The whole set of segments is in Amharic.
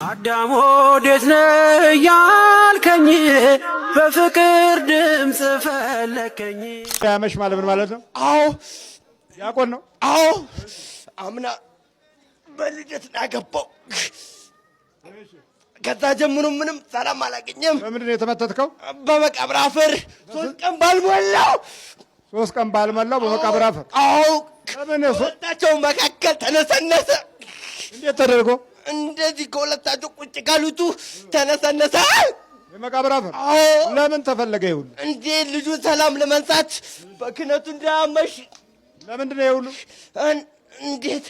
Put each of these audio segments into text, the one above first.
አዳም ወዴት ነህ ያልከኝ በፍቅር ድምጽ ፈለከኝ። ያመሽ ማለት ምን ማለት ነው? አዎ ያቆን ነው። አዎ አምና በልደት ያገባው ከዛ ጀምሮ ምንም ሰላም አላገኘም። በምንድን ነው የተመተትከው? በመቃብር አፈር 3 ቀን ባልሞላው 3 ቀን ባልሞላው በመቃብር አፈር። አዎ ለምን ነው ሁለታቸው መካከል ተነሰነሰ? እንዴት ተደርጎ? እንደዚህ ከሁለታቸው ቁጭ ካሉቱ ተነሰነሰ የመቃብር አፈር። አዎ ለምን ተፈለገ ይሁን? እንዴ ልጁ ሰላም ለማንሳት በክነቱ እንዳያመሽ። ለምንድን ነው ይሁሉ? እንዴት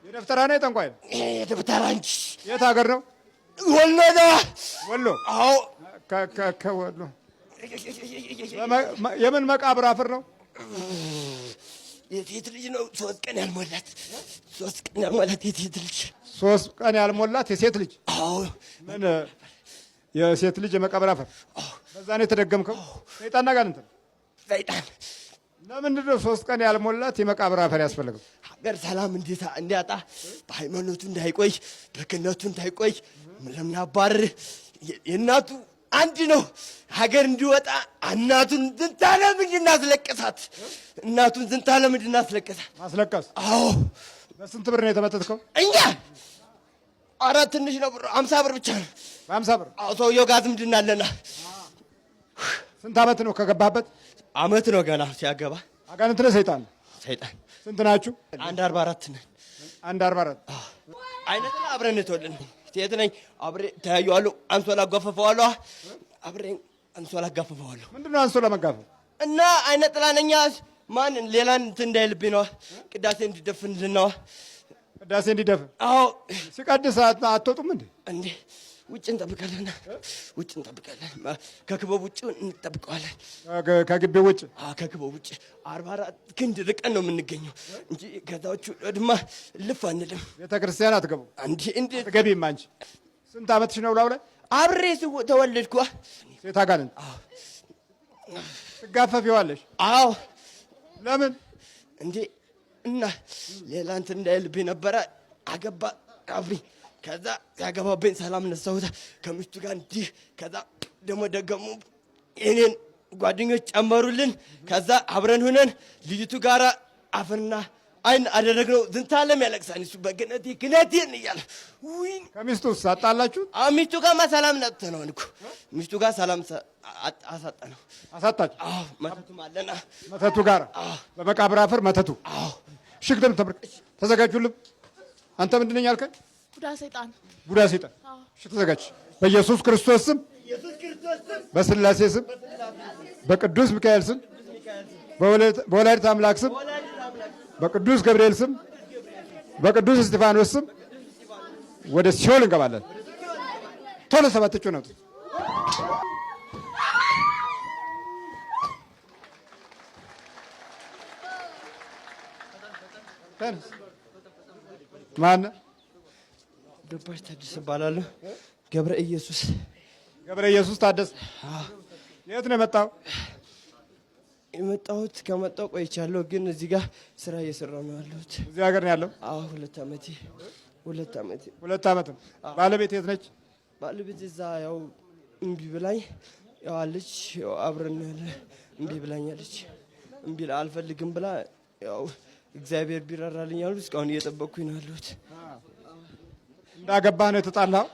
የደፍተራ ነው የጠንቋይ ነው? የደፍተራ እንጂ። የት ሀገር ነው? ወሎ ነው። ወሎ? አዎ ከወሎ። የምን መቃብር አፈር ነው? የሴት ልጅ ነው። 3 ቀን ያልሞላት 3 ቀን ያልሞላት የሴት ልጅ 3 ቀን ያልሞላት የሴት ልጅ። አዎ ምን የሴት ልጅ የመቃብር አፈር? በዛ ነው የተደገምከው? ሰይጣን ጋር እንትን ሰይጣን። ለምንድን ነው 3 ቀን ያልሞላት የመቃብር አፈር ያስፈልገው? ሀገር ሰላም እንዲያጣ በሃይማኖቱ እንዳይቆይ በክነቱ እንዳይቆይ ለምን አባርር የእናቱ አንድ ነው። ሀገር እንዲወጣ እናቱን ዝንታለም እንድናስለቅሳት እናቱን ዝንታለም እንድናስለቅሳት ማስለቀስ። አዎ በስንት ብር ነው የተመተትከው? እኛ ኧረ ትንሽ ነው ብር 50 ብር ብቻ ነው። በ50 ብር? አዎ ሰውየው ጋር ዝምድና አለና። ስንት ዓመት ነው ከገባበት? ዓመት ነው ገና ሲያገባ። አጋንንት ነው ሰይጣን? ሰይጣን። ስንት ናችሁ? 144 ነን። 144 አይነት ነው። አብረን ተወልን ሴት ነኝ። አብሬ ተያዩዋለሁ። አንሶላ አጋፈፈዋለሁ። አብሬ አንሶላ አጋፈፈዋለሁ። ምንድነው አንሶላ መጋፈፍ? እና አይነት ጥላነኛ ማን ሌላን እንትን እንዳይልብኝ ነው። ቅዳሴ እንዲደፍንልን ነው። ቅዳሴ እንዲደፍን? አዎ። ሲቀድስ አትወጡም እንዴ? እንዴ ውጭ እንጠብቃለን። ውጭ እንጠብቃለን። ከክበብ ውጭ እንጠብቀዋለን። ከግቢው ውጭ? አዎ ከክበብ ውጭ 44 ክንድ ርቀን ነው የምንገኘው እንጂ ከዛዎቹ ድማ ልፍ አንልም። ቤተ ክርስቲያን አትገቡ? እንዴ አትገቢም አንቺ? ስንት ዓመትሽ ነው? ላው ላይ አብሬ ተወለድኩ። ሴት አጋንንት? አዎ። ትጋፈፊዋለሽ? አዎ። ለምን? እንዴ እና ሌላ እንትን እንዳይልብኝ ነበረ። አገባ አብሪ ከዛ ያገባብኝ ሰላም ነሳሁት ከሚስቱ ጋር እንዲህ። ከዛ ደግሞ ደገሙ የኔን ጓደኞች ጨመሩልን። ከዛ አብረን ሆነን ልጅቱ ጋራ አፍና አይን አደረግነው። ዝንታለም ያለቅሳል እሱ በገነቴ ግነቴን እያለ ውይ። ከሚስቱስ አጣላችሁ? ሚስቱ ጋርማ ሰላም ነጥተነው እኮ ሚስቱ ጋር ሰላም አሳጣነው። አሳጣችሁ? አዎ መተቱም አለና መተቱ ጋር በመቃብር አፈር መተቱ። አዎ ሽግደም ተብርክ ተዘጋጁልም። አንተ ምንድን ነኝ ያልከኝ? ቡዳ ሰይጣን። ቡዳ ሰይጣን። እሺ ተዘጋጅ። በኢየሱስ ክርስቶስ ስም፣ በስላሴ ስም፣ በቅዱስ ሚካኤል ስም፣ በወላዲተ አምላክ ስም፣ በቅዱስ ገብርኤል ስም፣ በቅዱስ እስጢፋኖስ ስም ወደ ሲኦል እንገባለን። ቶሎ 7 ጩኸት ነው። ማነው? ደባሽ ታደሰ እባላለሁ። ገብረ ኢየሱስ። ገብረ ኢየሱስ ታደሰ። የት ነው የመጣው? የመጣሁት ከመጣሁ ቆይቻለሁ፣ ግን እዚህ ጋር ስራ እየሰራሁ ነው ያለሁት። እዚህ ሀገር ነው ያለው? አዎ 2 ዓመቴ። 2 ዓመት ነው። ባለቤት የት ነች? ባለቤት እዛ ያው እምቢ ብላኝ ያው አለች። ያው አብረን እምቢ ብላኛለች። እምቢ አልፈልግም ብላ ያው እግዚአብሔር ቢራራልኝ ያሉ እስካሁን እየጠበቅኩኝ ነው ያለሁት። እንዳገባህ ነው የተጣላኸው?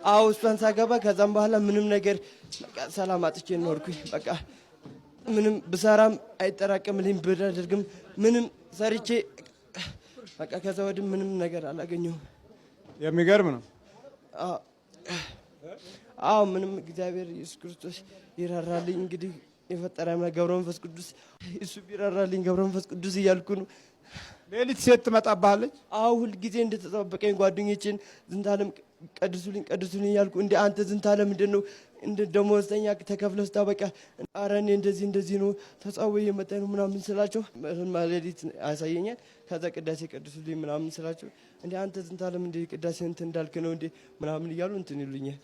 አዎ እሷን ሳገባ ከዛም በኋላ ምንም ነገር በቃ ሰላም አጥቼ ኖርኩኝ። በቃ ምንም ብሰራም አይጠራቀምልኝ፣ ብደርግም ምንም ሰርቼ በቃ ከዛ ወዲህ ምንም ነገር አላገኘሁም። የሚገርም ነው። አዎ ምንም እግዚአብሔር ኢየሱስ ክርስቶስ ይራራልኝ። እንግዲህ የፈጠረ ገብረ መንፈስ ቅዱስ እሱ ቢራራልኝ ገብረ መንፈስ ቅዱስ እያልኩ ነው። ሌሊት ሴት ትመጣብሃለች? አዎ ሁልጊዜ እንደተጠበቀኝ ጓደኞቼን ዝንታለም ቀድሱልኝ እያልኩ እንደ አንተ ዝንታለም ምንድን ነው እንደ ደሞዝተኛ ተከፍለህ ስታበቃ ኧረ እኔ እንደዚህ ነው ተጻውዬ የመጣ ነው ምናምን ስላቸው ሌሊት ያሳየኛል። ከዛ ቅዳሴ ቀድሱልኝ ምናምን ስላቸው እንደ አንተ ዝንታለም እንደ ቅዳሴ እንትን እንዳልክ ነው እንደ ምናምን እያሉ እንትን ይሉኛል።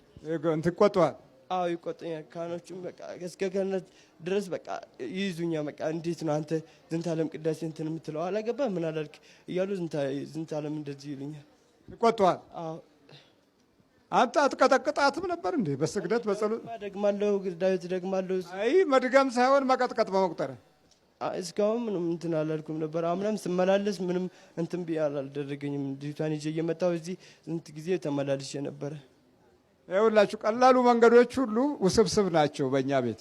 እንትን ይቆጡሃል? አዎ ይቆጡኛል። ካህኖቹም በቃ እስከ ገነት ድረስ በቃ ይይዙኛል። በቃ እንዴት ነው አንተ ዝንታለም ቅዳሴ እንትን የምትለው አላገባህ ምን አላልክ እያሉ ዝንታለም እንደዚህ ይሉኛል። ይቆጡሃል? አዎ አንተ አትቀጠቅጣትም ነበር እንዴ? በስግደት በጸሎት ደግማለሁ፣ ዳዊት ደግማለሁ። አይ መድገም ሳይሆን መቀጥቀጥ በመቁጠር እስካሁን ምንም እንትን አላልኩም ነበር። አምናም ስመላለስ ምንም እንትን አላደረገኝም። ልጅቷን ይዤ እየመጣሁ እዚህ ስንት ጊዜ ተመላልሼ ነበረ። ይኸውላችሁ ቀላሉ መንገዶች ሁሉ ውስብስብ ናቸው በእኛ ቤት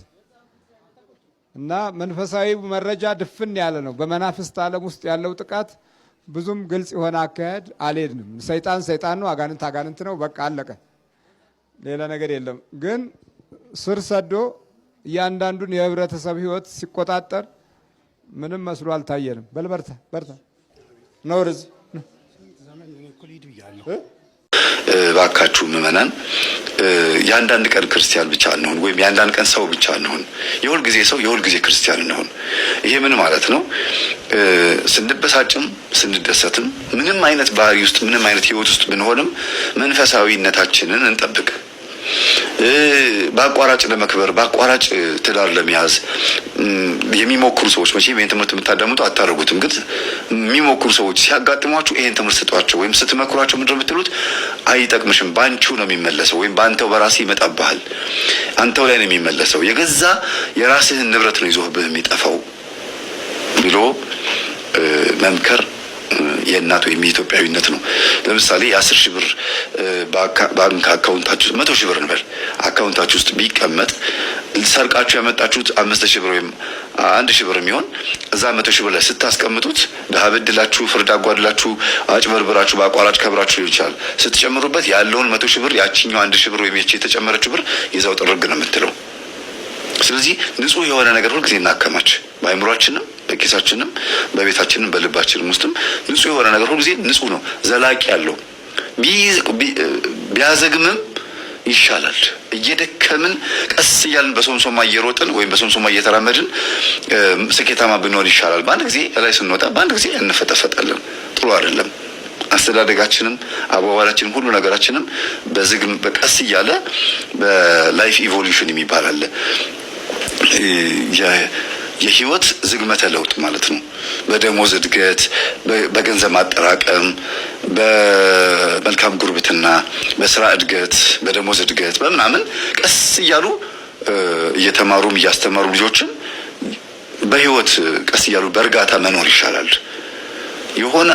እና መንፈሳዊ መረጃ ድፍን ያለ ነው። በመናፍስት ዓለም ውስጥ ያለው ጥቃት ብዙም ግልጽ የሆነ አካሄድ አልሄድንም። ሰይጣን ሰይጣን ነው፣ አጋንንት አጋንንት ነው፣ በቃ አለቀ። ሌላ ነገር የለም። ግን ስር ሰዶ እያንዳንዱን የህብረተሰብ ህይወት ሲቆጣጠር ምንም መስሎ አልታየንም። በልበርታ በርታ ነው ርዝ ባካችሁ ምእመናን የአንዳንድ ቀን ክርስቲያን ብቻ እንሆን፣ ወይም የአንዳንድ ቀን ሰው ብቻ እንሆን። የሁል ጊዜ ሰው የሁል ጊዜ ክርስቲያን እንሆን። ይሄ ምን ማለት ነው? ስንበሳጭም ስንደሰትም ምንም አይነት ባህሪ ውስጥ ምንም አይነት ህይወት ውስጥ ብንሆንም መንፈሳዊነታችንን እንጠብቅ። በአቋራጭ ለመክበር በአቋራጭ ትዳር ለመያዝ የሚሞክሩ ሰዎች መቼም ይሄን ትምህርት የምታዳምጡ አታረጉትም፣ ግን የሚሞክሩ ሰዎች ሲያጋጥሟችሁ ይሄን ትምህርት ስጧቸው፣ ወይም ስትመክሯቸው ምንድነው የምትሉት? አይጠቅምሽም፣ ባንቺው ነው የሚመለሰው፣ ወይም ባንተው በራስህ ይመጣብሃል፣ አንተው ላይ ነው የሚመለሰው፣ የገዛ የራስህን ንብረት ነው ይዞህብህ የሚጠፋው ብሎ መምከር የእናት ወይም የኢትዮጵያዊነት ነው። ለምሳሌ የ10 ሺህ ብር ባንክ አካውንታችሁ 100 ሺህ ብር እንበል አካውንታችሁ ውስጥ ቢቀመጥ ሰርቃችሁ ያመጣችሁት 5 ሺህ ብር ወይም 1 ሺህ ብር የሚሆን እዛ 100 ሺህ ብር ላይ ስታስቀምጡት ድሀ በድላችሁ፣ ፍርድ አጓድላችሁ፣ አጭበርብራችሁ፣ በአቋራጭ ከብራችሁ ሊሆን ይችላል። ስትጨምሩበት ያለውን 100 ሺህ ብር ያቺኛው 1 ሺህ ብር ወይም የቺ የተጨመረችው ብር ይዛው ጥርግ ነው የምትለው። ስለዚህ ንጹህ የሆነ ነገር ሁልጊዜ እናከማች። በአእምሯችንም በኪሳችንም በቤታችንም በልባችንም ውስጥም ንጹህ የሆነ ነገር ሁልጊዜ ንጹህ ነው፣ ዘላቂ ያለው ቢያዘግምም ይሻላል። እየደከምን ቀስ እያልን በሶምሶማ እየሮጥን ወይም በሶምሶማ እየተራመድን ስኬታማ ብንሆን ይሻላል። በአንድ ጊዜ ላይ ስንወጣ በአንድ ጊዜ እንፈጠፈጣለን። ጥሩ አይደለም። አስተዳደጋችንም አባባላችንም ሁሉ ነገራችንም በዝግም በቀስ እያለ በላይፍ ኢቮሉሽን የሚባል አለ። የህይወት ዝግመተ ለውጥ ማለት ነው። በደሞዝ እድገት፣ በገንዘብ ማጠራቀም፣ በመልካም ጉርብትና፣ በስራ እድገት፣ በደሞዝ እድገት በምናምን ቀስ እያሉ እየተማሩም እያስተማሩ ልጆችን በህይወት ቀስ እያሉ በእርጋታ መኖር ይሻላል። የሆነ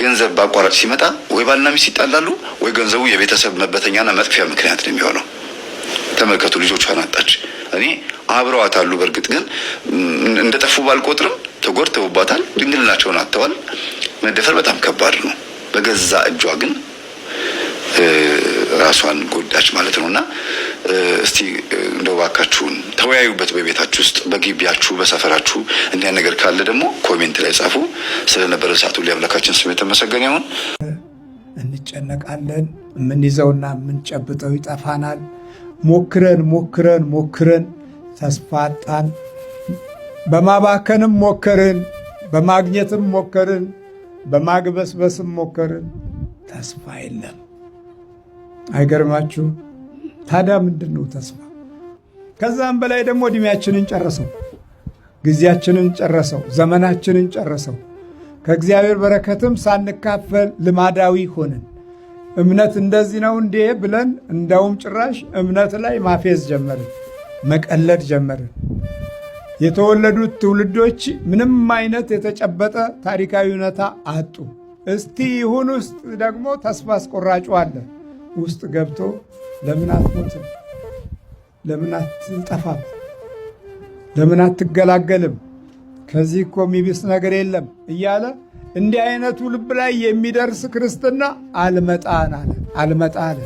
ገንዘብ ባቋራጭ ሲመጣ ወይ ባልና ሚስት ይጣላሉ፣ ወይ ገንዘቡ የቤተሰብ መበተኛና መጥፊያ ምክንያት ነው የሚሆነው። ተመልከቱ፣ ልጆቿን አጣች። እኔ አብረዋት አሉ። በእርግጥ ግን እንደጠፉ ባልቆጥርም ተጎድተውባታል፣ ድንግልናቸውን አጥተዋል። መደፈር በጣም ከባድ ነው። በገዛ እጇ ግን ራሷን ጎዳች ማለት ነውና እስቲ እንደው ባካችሁን ተወያዩበት። በቤታችሁ ውስጥ፣ በግቢያችሁ፣ በሰፈራችሁ እንዲያ ነገር ካለ ደግሞ ኮሜንት ላይ ጻፉ። ስለነበረ ሰዓቱ ለአምላካችን ስም የተመሰገነ ይሁን። እንጨነቃለን፣ የምንይዘውና የምንጨብጠው ይጠፋናል። ሞክረን ተስፋ አጣን። በማባከንም ሞከርን፣ በማግኘትም ሞከርን፣ በማግበስበስም ሞከርን፣ ተስፋ የለም። አይገርማችሁ? ታዲያ ምንድን ነው ተስፋ? ከዛም በላይ ደግሞ እድሜያችንን ጨረሰው፣ ጊዜያችንን ጨረሰው፣ ዘመናችንን ጨረሰው። ከእግዚአብሔር በረከትም ሳንካፈል ልማዳዊ ሆንን። እምነት እንደዚህ ነው እንዴ ብለን እንዳውም ጭራሽ እምነት ላይ ማፌዝ ጀመርን፣ መቀለድ ጀመርን። የተወለዱት ትውልዶች ምንም አይነት የተጨበጠ ታሪካዊ እውነታ አጡ። እስቲ ይሁን ውስጥ ደግሞ ተስፋ አስቆራጩ አለ። ውስጥ ገብቶ ለምን አትሞትም? ለምን አትጠፋም? ለምን አትገላገልም? ከዚህ እኮ የሚብስ ነገር የለም እያለ እንዲህ አይነቱ ልብ ላይ የሚደርስ ክርስትና አልመጣን አለ።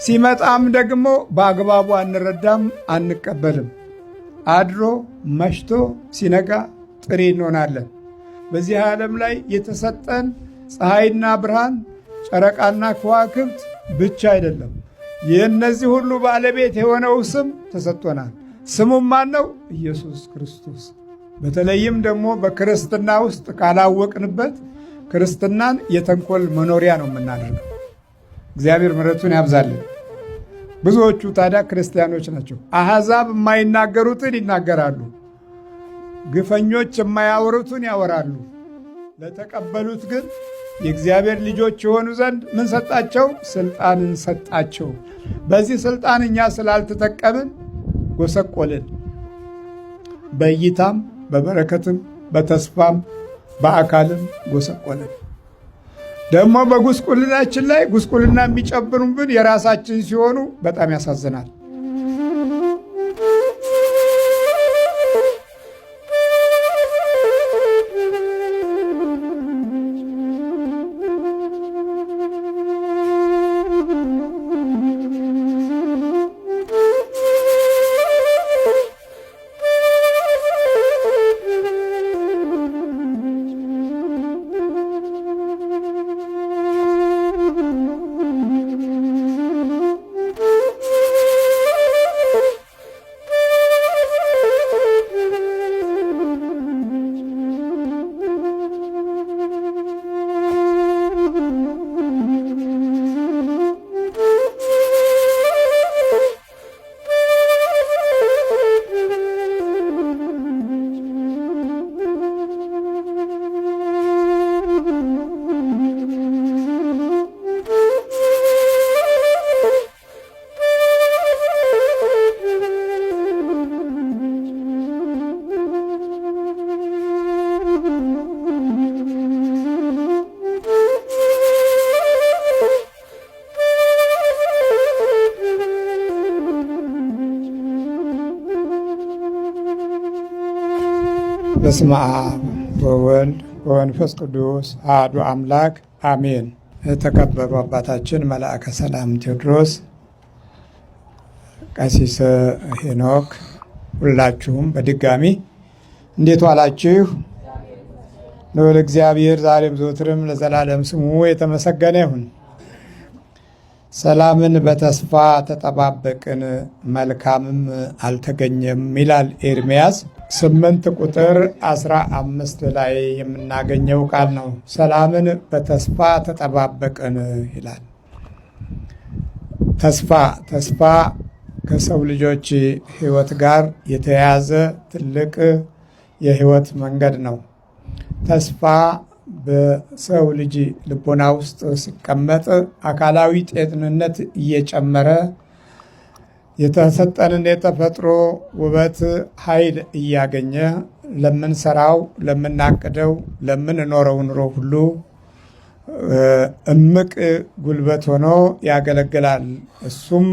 ሲመጣም ደግሞ በአግባቡ አንረዳም፣ አንቀበልም። አድሮ መሽቶ ሲነጋ ጥሬ እንሆናለን። በዚህ ዓለም ላይ የተሰጠን ፀሐይና ብርሃን፣ ጨረቃና ከዋክብት ብቻ አይደለም፣ የእነዚህ ሁሉ ባለቤት የሆነው ስም ተሰጥቶናል። ስሙም ማን ነው? ኢየሱስ ክርስቶስ። በተለይም ደግሞ በክርስትና ውስጥ ካላወቅንበት ክርስትናን የተንኮል መኖሪያ ነው የምናደርገው። እግዚአብሔር ምሕረቱን ያብዛልን። ብዙዎቹ ታዲያ ክርስቲያኖች ናቸው። አሕዛብ የማይናገሩትን ይናገራሉ፣ ግፈኞች የማያወሩትን ያወራሉ። ለተቀበሉት ግን የእግዚአብሔር ልጆች የሆኑ ዘንድ ምን ሰጣቸው? ስልጣንን ሰጣቸው። በዚህ ስልጣን እኛ ስላልተጠቀምን ጎሰቆልን። በእይታም በበረከትም በተስፋም በአካልም ጎሰቆልን። ደግሞ በጉስቁልናችን ላይ ጉስቁልና የሚጨብሩብን የራሳችን ሲሆኑ በጣም ያሳዝናል። በስመ አብ ወወልድ ወመንፈስ ቅዱስ አሐዱ አምላክ አሜን። የተከበሩ አባታችን መልአከ ሰላም ቴዎድሮስ፣ ቀሲስ ሄኖክ፣ ሁላችሁም በድጋሚ እንዴት ዋላችሁ? ልዑል እግዚአብሔር ዛሬም ዘወትርም ለዘላለም ስሙ የተመሰገነ ይሁን። ሰላምን በተስፋ ተጠባበቅን መልካምም አልተገኘም ይላል ኤርምያስ 8 ቁጥር 15 ላይ የምናገኘው ቃል ነው። ሰላምን በተስፋ ተጠባበቅን ይላል። ተስፋ ከሰው ልጆች ሕይወት ጋር የተያያዘ ትልቅ የሕይወት መንገድ ነው። ተስፋ በሰው ልጅ ልቦና ውስጥ ሲቀመጥ አካላዊ ጤንነት እየጨመረ የተሰጠንን የተፈጥሮ ውበት ኃይል እያገኘ ለምንሰራው፣ ለምናቅደው፣ ለምንኖረው ኑሮ ሁሉ እምቅ ጉልበት ሆኖ ያገለግላል። እሱም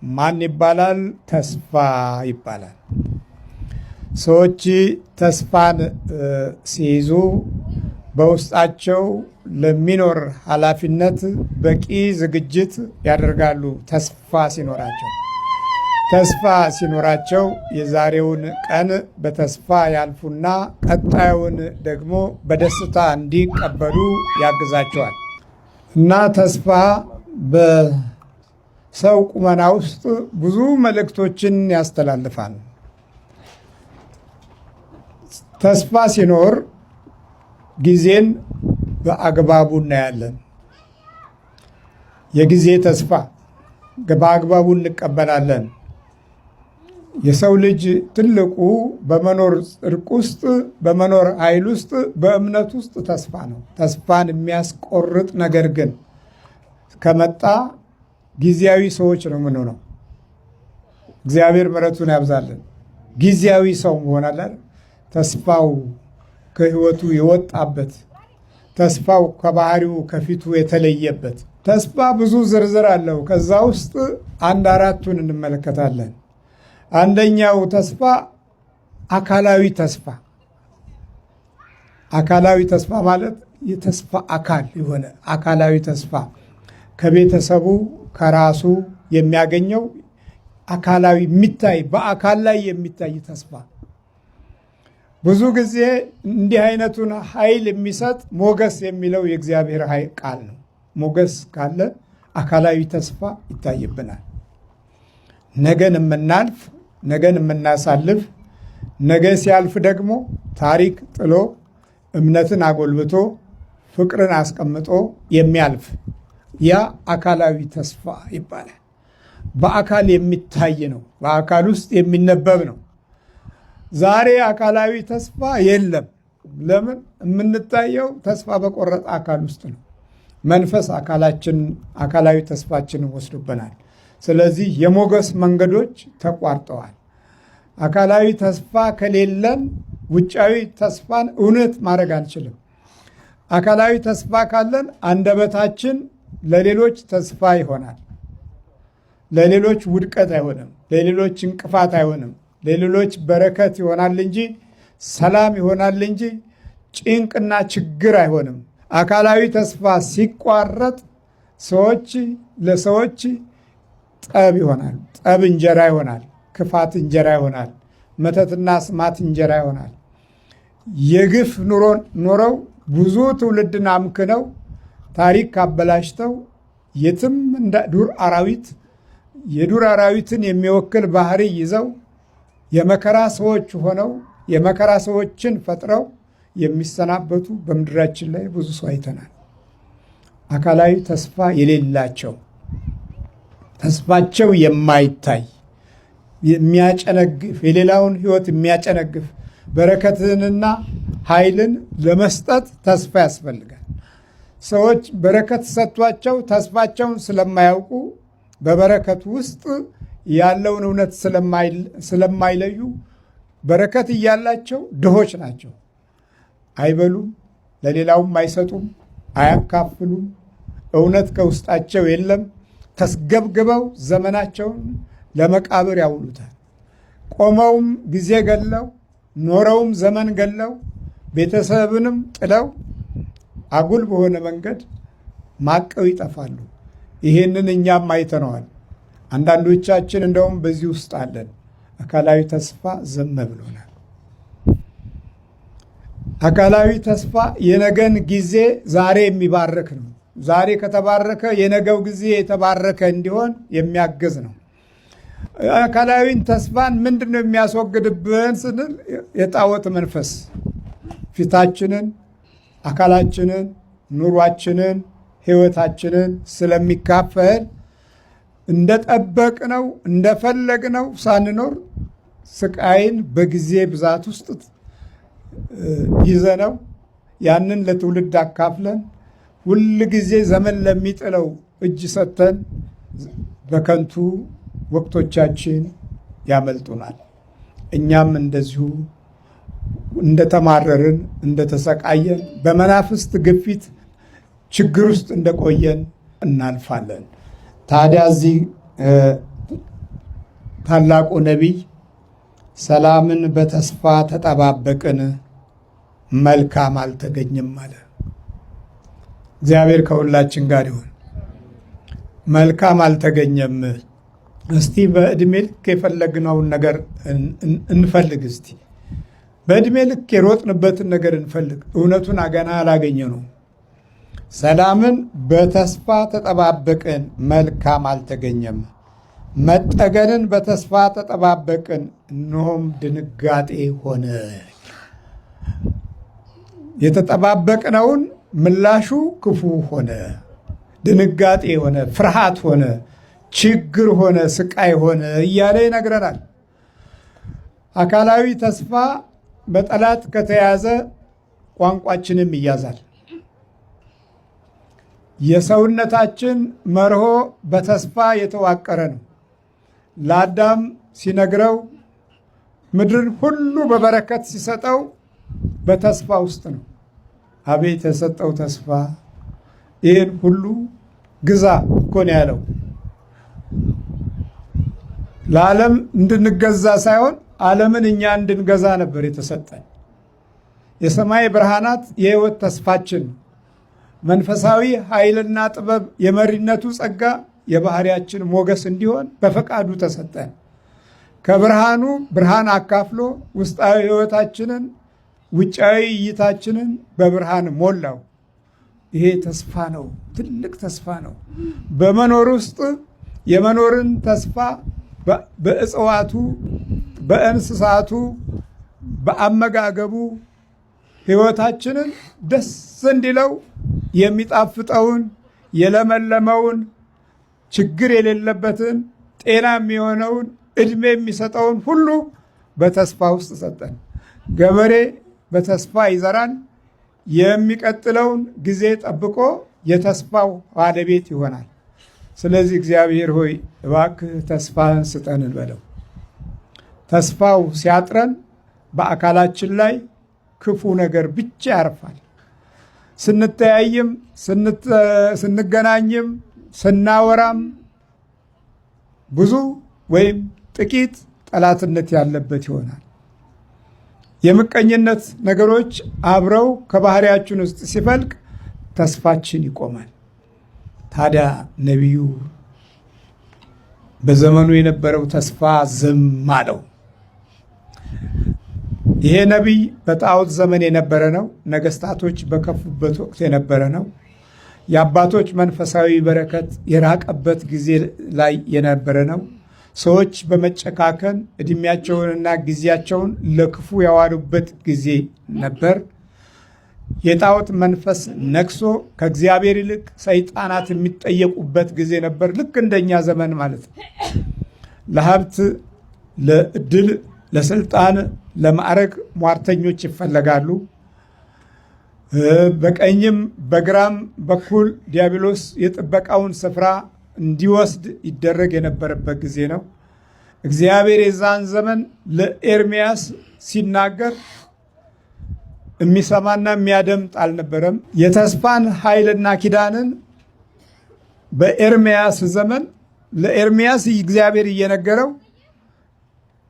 ማን ይባላል? ተስፋ ይባላል። ሰዎች ተስፋን ሲይዙ በውስጣቸው ለሚኖር ኃላፊነት በቂ ዝግጅት ያደርጋሉ። ተስፋ ሲኖራቸው የዛሬውን ቀን በተስፋ ያልፉና ቀጣዩን ደግሞ በደስታ እንዲቀበሉ ያግዛቸዋል እና ተስፋ በሰው ቁመና ውስጥ ብዙ መልእክቶችን ያስተላልፋል። ተስፋ ሲኖር ጊዜን በአግባቡ እናያለን። የጊዜ ተስፋ በአግባቡ እንቀበላለን። የሰው ልጅ ትልቁ በመኖር ጽድቅ ውስጥ፣ በመኖር ኃይል ውስጥ፣ በእምነት ውስጥ ተስፋ ነው። ተስፋን የሚያስቆርጥ ነገር ግን ከመጣ ጊዜያዊ ሰዎች ነው የምንሆነው። እግዚአብሔር ምሕረቱን ያብዛልን። ጊዜያዊ ሰው መሆናለን። ተስፋው ከህይወቱ የወጣበት፣ ተስፋው ከባህሪው ከፊቱ የተለየበት። ተስፋ ብዙ ዝርዝር አለው። ከዛ ውስጥ 1-4ቱን እንመለከታለን። አንደኛው ተስፋ አካላዊ ተስፋ። አካላዊ ተስፋ ማለት የተስፋ አካል የሆነ አካላዊ ተስፋ ከቤተሰቡ ከራሱ የሚያገኘው አካላዊ የሚታይ በአካል ላይ የሚታይ ተስፋ። ብዙ ጊዜ እንዲህ አይነቱን ኃይል የሚሰጥ ሞገስ የሚለው የእግዚአብሔር ቃል ነው። ሞገስ ካለ አካላዊ ተስፋ ይታይብናል። ነገን የምናልፍ፣ ነገን የምናሳልፍ፣ ነገ ሲያልፍ ደግሞ ታሪክ ጥሎ እምነትን አጎልብቶ ፍቅርን አስቀምጦ የሚያልፍ ያ አካላዊ ተስፋ ይባላል። በአካል የሚታይ ነው። በአካል ውስጥ የሚነበብ ነው። ዛሬ አካላዊ ተስፋ የለም። ለምን የምንታየው ተስፋ በቆረጠ አካል ውስጥ ነው። መንፈስ አካላዊ ተስፋችንን ወስዶብናል። ስለዚህ የሞገስ መንገዶች ተቋርጠዋል። አካላዊ ተስፋ ከሌለን ውጫዊ ተስፋን እውነት ማድረግ አንችልም። አካላዊ ተስፋ ካለን አንደበታችን ለሌሎች ተስፋ ይሆናል። ለሌሎች ውድቀት አይሆንም። ለሌሎች እንቅፋት አይሆንም። ለሌሎች በረከት ይሆናል እንጂ ሰላም ይሆናል እንጂ ጭንቅና ችግር አይሆንም። አካላዊ ተስፋ ሲቋረጥ ለሰዎች ጠብ ይሆናል። ጠብ እንጀራ ይሆናል። ክፋት እንጀራ ይሆናል። መተትና ስማት እንጀራ ይሆናል። የግፍ ኖረው ብዙ ትውልድን አምክነው ታሪክ አበላሽተው የትም እንደ የዱር አራዊትን የሚወክል ባህሪ ይዘው የመከራ ሰዎች ሆነው የመከራ ሰዎችን ፈጥረው የሚሰናበቱ በምድራችን ላይ ብዙ ሰው አይተናል። አካላዊ ተስፋ የሌላቸው ተስፋቸው የማይታይ የሚያጨነግፍ የሌላውን ሕይወት የሚያጨነግፍ በረከትንና ኃይልን ለመስጠት ተስፋ ያስፈልጋል። ሰዎች በረከት ሰጥቷቸው ተስፋቸውን ስለማያውቁ በበረከት ውስጥ ያለውን እውነት ስለማይለዩ በረከት እያላቸው ድሆች ናቸው። አይበሉም፣ ለሌላውም አይሰጡም፣ አያካፍሉም። እውነት ከውስጣቸው የለም። ተስገብግበው ዘመናቸውን ለመቃብር ያውሉታል። ቆመውም ጊዜ ገለው ኖረውም ዘመን ገለው ቤተሰብንም ጥለው አጉል በሆነ መንገድ ማቀው ይጠፋሉ። ይሄንን እኛም አይተነዋል። አንዳንዶቻችን እንደውም በዚህ ውስጥ አለን። አካላዊ ተስፋ ዝም ብሎናል። አካላዊ ተስፋ የነገን ጊዜ ዛሬ የሚባርክ ነው። ዛሬ ከተባረከ የነገው ጊዜ የተባረከ እንዲሆን የሚያግዝ ነው። አካላዊን ተስፋን ምንድን ነው የሚያስወግድብን ስንል የጣዖት መንፈስ ፊታችንን፣ አካላችንን፣ ኑሯችንን፣ ሕይወታችንን ስለሚካፈል እንደጠበቅነው እንደፈለግነው ሳንኖር ስቃይን በጊዜ ብዛት ውስጥ ይዘነው ያንን ለትውልድ አካፍለን ሁል ጊዜ ዘመን ለሚጥለው እጅ ሰጥተን በከንቱ ወቅቶቻችን ያመልጡናል። እኛም እንደዚሁ እንደተማረርን እንደተሰቃየን በመናፍስት ግፊት ችግር ውስጥ እንደቆየን እናልፋለን። ታዲያ እዚህ ታላቁ ነቢይ ሰላምን በተስፋ ተጠባበቅን፣ መልካም አልተገኘም አለ። እግዚአብሔር ከሁላችን ጋር ይሁን። መልካም አልተገኘም። እስቲ በዕድሜ ልክ የፈለግነውን ነገር እንፈልግ። እስቲ በዕድሜ ልክ የሮጥንበትን ነገር እንፈልግ። እውነቱን ገና አላገኘ ነው። ሰላምን በተስፋ ተጠባበቅን፣ መልካም አልተገኘም። መጠገንን በተስፋ ተጠባበቅን፣ እነሆም ድንጋጤ ሆነ። የተጠባበቅነውን ምላሹ ክፉ ሆነ፣ ድንጋጤ ሆነ፣ ፍርሃት ሆነ፣ ችግር ሆነ፣ ስቃይ ሆነ እያለ ይነግረናል። አካላዊ ተስፋ በጠላት ከተያዘ ቋንቋችንም ይያዛል። የሰውነታችን መርሆ በተስፋ የተዋቀረ ነው። ለአዳም ሲነግረው ምድርን ሁሉ በበረከት ሲሰጠው በተስፋ ውስጥ ነው። አቤት የሰጠው ተስፋ! ይህን ሁሉ ግዛ እኮ ነው ያለው። ለዓለም እንድንገዛ ሳይሆን ዓለምን እኛ እንድንገዛ ነበር የተሰጠን። የሰማይ ብርሃናት የሕይወት ተስፋችን፣ መንፈሳዊ ኃይልና ጥበብ፣ የመሪነቱ ጸጋ የባህሪያችን ሞገስ እንዲሆን በፈቃዱ ተሰጠን። ከብርሃኑ ብርሃን አካፍሎ ውስጣዊ ሕይወታችንን ውጫዊ እይታችንን በብርሃን ሞላው። ይሄ ተስፋ ነው፣ ትልቅ ተስፋ ነው። በመኖር ውስጥ የመኖርን ተስፋ በእጽዋቱ፣ በእንስሳቱ፣ በአመጋገቡ ሕይወታችንን ደስ እንዲለው የሚጣፍጠውን የለመለመውን ችግር የሌለበትን ጤና የሚሆነውን ዕድሜ የሚሰጠውን ሁሉ በተስፋ ውስጥ ሰጠን። ገበሬ በተስፋ ይዘራል። የሚቀጥለውን ጊዜ ጠብቆ የተስፋው ባለቤት ይሆናል። ስለዚህ እግዚአብሔር ሆይ እባክህ ተስፋህን ስጠን እንበለው። ተስፋው ሲያጥረን በአካላችን ላይ ክፉ ነገር ብቻ ያርፋል። ስንተያይም ስንገናኝም ስናወራም ብዙ ወይም ጥቂት ጠላትነት ያለበት ይሆናል። የምቀኝነት ነገሮች አብረው ከባህሪያችን ውስጥ ሲፈልቅ ተስፋችን ይቆማል። ታዲያ ነቢዩ በዘመኑ የነበረው ተስፋ ዝም አለው። ይሄ ነቢይ በጣዖት ዘመን የነበረ ነው። ነገስታቶች በከፉበት ወቅት የነበረ ነው። የአባቶች መንፈሳዊ በረከት የራቀበት ጊዜ ላይ የነበረ ነው። ሰዎች በመጨካከን ዕድሜያቸውንና ጊዜያቸውን ለክፉ ያዋሉበት ጊዜ ነበር። የጣዖት መንፈስ ነግሶ ከእግዚአብሔር ይልቅ ሰይጣናት የሚጠየቁበት ጊዜ ነበር። ልክ እንደኛ ዘመን ማለት ነው። ለሀብት፣ ለዕድል፣ ለስልጣን፣ ለማዕረግ ሟርተኞች ይፈለጋሉ። በቀኝም በግራም በኩል ዲያብሎስ የጥበቃውን ስፍራ እንዲወስድ ይደረግ የነበረበት ጊዜ ነው። እግዚአብሔር የዛን ዘመን ለኤርምያስ ሲናገር የሚሰማና የሚያደምጥ አልነበረም። የተስፋን ኃይልና ኪዳንን በኤርምያስ ዘመን ለኤርምያስ እግዚአብሔር እየነገረው፣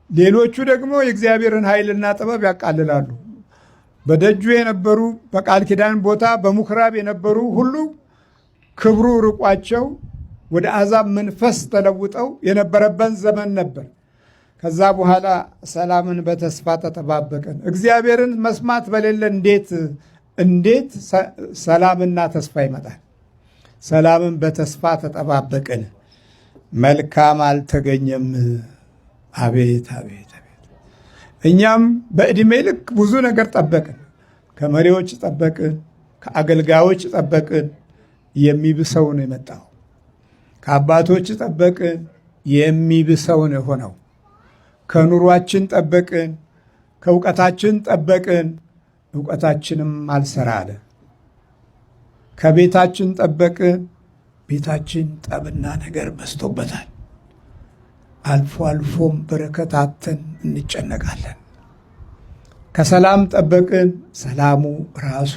ሌሎቹ ደግሞ የእግዚአብሔርን ኃይልና ጥበብ ያቃልላሉ። በደጁ የነበሩ በቃል ኪዳን ቦታ በምኩራብ የነበሩ ሁሉ ክብሩ ርቋቸው ወደ አሕዛብ መንፈስ ተለውጠው የነበረበት ዘመን ነበር። ከዛ በኋላ ሰላምን በተስፋ ተጠባበቅን። እግዚአብሔርን መስማት በሌለ እንዴት ሰላምና ተስፋ ይመጣል? ሰላምን በተስፋ ተጠባበቅን፣ መልካም አልተገኘም። አቤት አቤት አቤት! እኛም በዕድሜ ልክ ብዙ ነገር ጠበቅን። ከመሪዎች ጠበቅን፣ ከአገልጋዮች ጠበቅን፣ የሚብሰው ነው የመጣው። ከአባቶች ጠበቅን፣ የሚብሰው ነው የሆነው። ከኑሯችን ጠበቅን፣ ከእውቀታችን ጠበቅን፣ እውቀታችንም አልሰራ አለ። ከቤታችን ጠበቅን፣ ቤታችን ጠብና ነገር በዝቶበታል። አልፎ አልፎም በረከት አጥተን እንጨነቃለን። ከሰላም ጠበቅን፣ ሰላሙ ራሱ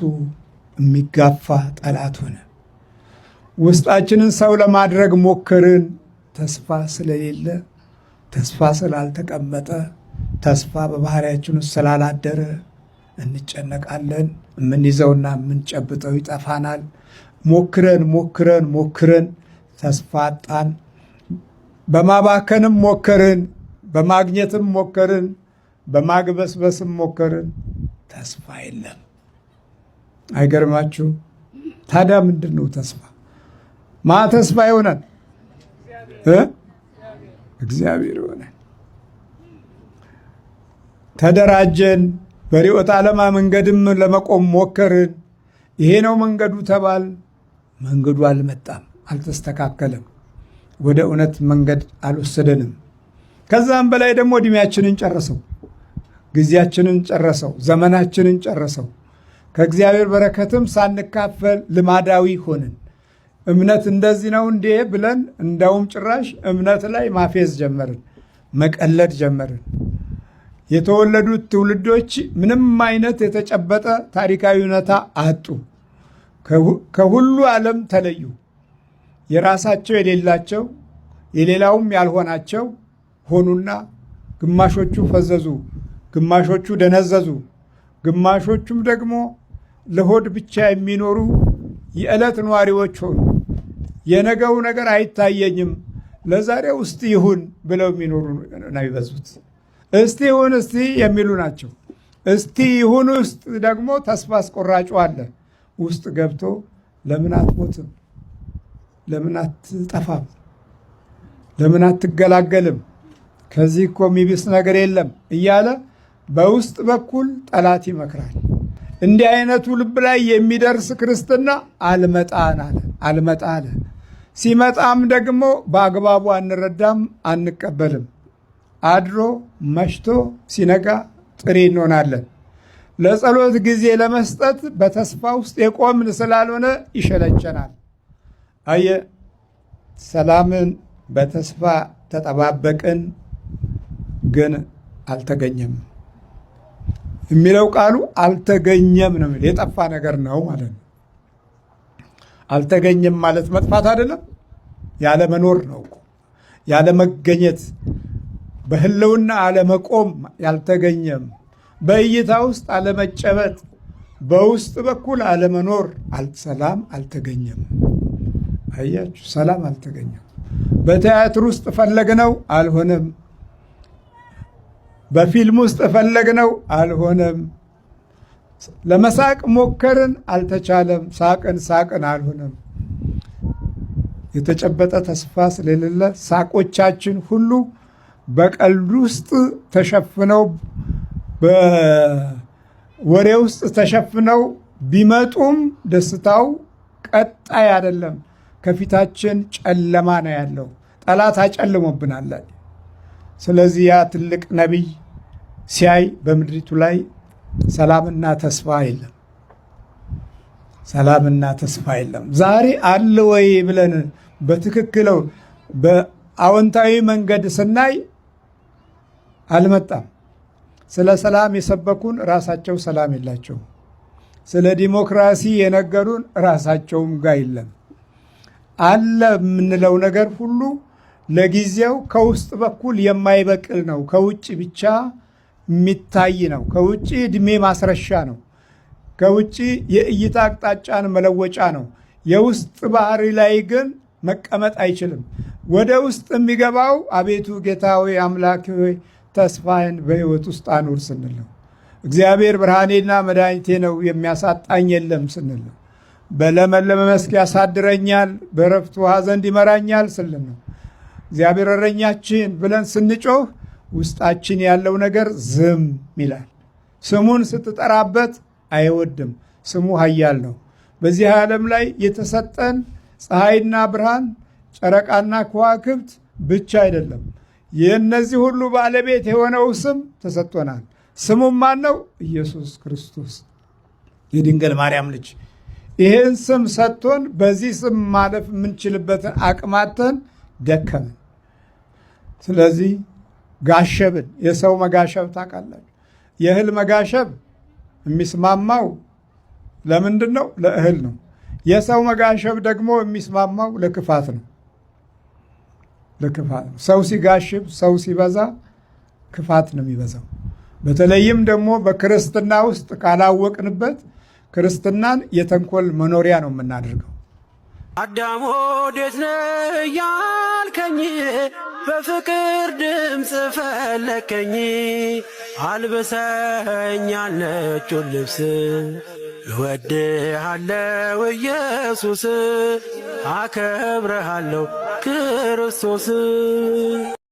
የሚጋፋ ጠላት ሆነ። ውስጣችንን ሰው ለማድረግ ሞከርን፣ ተስፋ ስለሌለ፣ ተስፋ ስላልተቀመጠ፣ ተስፋ በባህሪያችን ውስጥ ስላላደረ እንጨነቃለን። የምንይዘውና የምንጨብጠው ይጠፋናል። ሞክረን ተስፋ አጣን። በማባከንም ሞከርን፣ በማግኘትም ሞከርን፣ በማግበስበስም ሞከርን። ተስፋ የለም። አይገርማችሁ? ታዲያ ምንድን ነው ተስፋ? ተስፋ ይሆናል? እግዚአብሔር ይሆናል። ተደራጀን፣ በርዕዮተ ዓለማ መንገድም ለመቆም ሞከርን። ይሄ ነው መንገዱ ተባል። መንገዱ አልመጣም፣ አልተስተካከለም፣ ወደ እውነት መንገድ አልወሰደንም። ከዛም በላይ ደግሞ ዕድሜያችንን ጨረሰው፣ ጊዜያችንን ጨረሰው፣ ዘመናችንን ጨረሰው። ከእግዚአብሔር በረከትም ሳንካፈል ልማዳዊ ሆንን። እምነት እንደዚህ ነው እንዴ ብለን እንዳውም ጭራሽ እምነት ላይ ማፌዝ ጀመርን፣ መቀለድ ጀመርን። የተወለዱት ትውልዶች ምንም አይነት የተጨበጠ ታሪካዊ እውነታ አጡ። ከሁሉ ዓለም ተለዩ። የራሳቸው የሌላቸው የሌላውም ያልሆናቸው ሆኑና ግማሾቹ ፈዘዙ፣ ግማሾቹ ደነዘዙ፣ ግማሾቹም ደግሞ ለሆድ ብቻ የሚኖሩ የዕለት ነዋሪዎች ሆኑ። የነገው ነገር አይታየኝም፣ ለዛሬው እስቲ ይሁን ብለው የሚኖሩ ነው ይበዙት። እስቲ ይሁን እስቲ የሚሉ ናቸው። እስቲ ይሁን ውስጥ ደግሞ ተስፋ አስቆራጩ አለ። ውስጥ ገብቶ ለምን አትሞትም? ለምን አትጠፋም? ለምን አትገላገልም? ከዚህ እኮ የሚብስ ነገር የለም እያለ በውስጥ በኩል ጠላት ይመክራል። እንዲህ አይነቱ ልብ ላይ የሚደርስ ክርስትና አልመጣ አለ። ሲመጣም ደግሞ በአግባቡ አንረዳም፣ አንቀበልም። አድሮ መሽቶ ሲነጋ ጥሬ እንሆናለን። ለጸሎት ጊዜ ለመስጠት በተስፋ ውስጥ የቆምን ስላልሆነ ይሸለቸናል። አየ ሰላምን በተስፋ ተጠባበቅን፣ ግን አልተገኘም የሚለው ቃሉ አልተገኘም ነው። የጠፋ ነገር ነው ማለት ነው። አልተገኘም ማለት መጥፋት አይደለም፣ ያለ መኖር ነው። ያለ መገኘት፣ በህልውና አለመቆም ያልተገኘም፣ በእይታ ውስጥ አለመጨበጥ፣ በውስጥ በኩል አለመኖር፣ ሰላም አልተገኘም። አያችሁ፣ ሰላም አልተገኘም። በቲያትር ውስጥ ፈለግነው አልሆነም። በፊልም ውስጥ ፈለግነው አልሆነም። ለመሳቅ ሞከርን አልተቻለም። ሳቅን አልሆነም። የተጨበጠ ተስፋ ስለሌለ ሳቆቻችን ሁሉ በቀልድ ውስጥ ተሸፍነው በወሬ ውስጥ ተሸፍነው ቢመጡም ደስታው ቀጣይ አይደለም። ከፊታችን ጨለማ ነው ያለው። ጠላት አጨልሞብናል። ስለዚህ ያ ትልቅ ነቢይ ሲያይ በምድሪቱ ላይ ሰላምና ተስፋ የለም። ሰላምና ተስፋ የለም። ዛሬ አለ ወይ ብለን በትክክለው በአዎንታዊ መንገድ ስናይ አልመጣም። ስለ ሰላም የሰበኩን ራሳቸው ሰላም የላቸው። ስለ ዲሞክራሲ የነገሩን ራሳቸውም ጋር የለም። አለ የምንለው ነገር ሁሉ ለጊዜው ከውስጥ በኩል የማይበቅል ነው። ከውጭ ብቻ የሚታይ ነው። ከውጭ ዕድሜ ማስረሻ ነው። ከውጭ የእይታ አቅጣጫን መለወጫ ነው። የውስጥ ባህሪ ላይ ግን መቀመጥ አይችልም። ወደ ውስጥ የሚገባው አቤቱ ጌታ ሆይ አምላክ ሆይ ተስፋዬን በሕይወት ውስጥ አኑር ስንል ነው። እግዚአብሔር ብርሃኔና መድኃኒቴ ነው የሚያሳጣኝ የለም ስንል ነው። በለመለመ መስክ ያሳድረኛል፣ በዕረፍት ውኃ ዘንድ ይመራኛል ስንል ነው። እግዚአብሔር እረኛችን ብለን ስንጮህ ውስጣችን ያለው ነገር ዝም ይላል። ስሙን ስትጠራበት አይወድም። ስሙ ኃያል ነው። በዚህ ዓለም ላይ የተሰጠን ፀሐይና ብርሃን፣ ጨረቃና ከዋክብት ብቻ አይደለም። የእነዚህ ሁሉ ባለቤት የሆነው ስም ተሰጥቶናል። ስሙም ማን ነው? ኢየሱስ ክርስቶስ የድንግል ማርያም ልጅ። ይህን ስም ሰጥቶን በዚህ ስም ማለፍ የምንችልበትን አቅማተን ደከምን። ስለዚህ ጋሸብን። የሰው መጋሸብ ታውቃላችሁ። የእህል መጋሸብ የሚስማማው ለምንድን ነው? ለእህል ነው። የሰው መጋሸብ ደግሞ የሚስማማው ለክፋት ነው። ለክፋት ነው። ሰው ሲጋሽብ፣ ሰው ሲበዛ ክፋት ነው የሚበዛው። በተለይም ደግሞ በክርስትና ውስጥ ካላወቅንበት ክርስትናን የተንኮል መኖሪያ ነው የምናደርገው። አዳም ወዴት ነህ ያልከኝ፣ በፍቅር ድምፅ ፈለከኝ። አልብሰኛል ነጩን ልብስ፣ እወድሃለው ኢየሱስ፣ አከብረሃለው ክርስቶስ።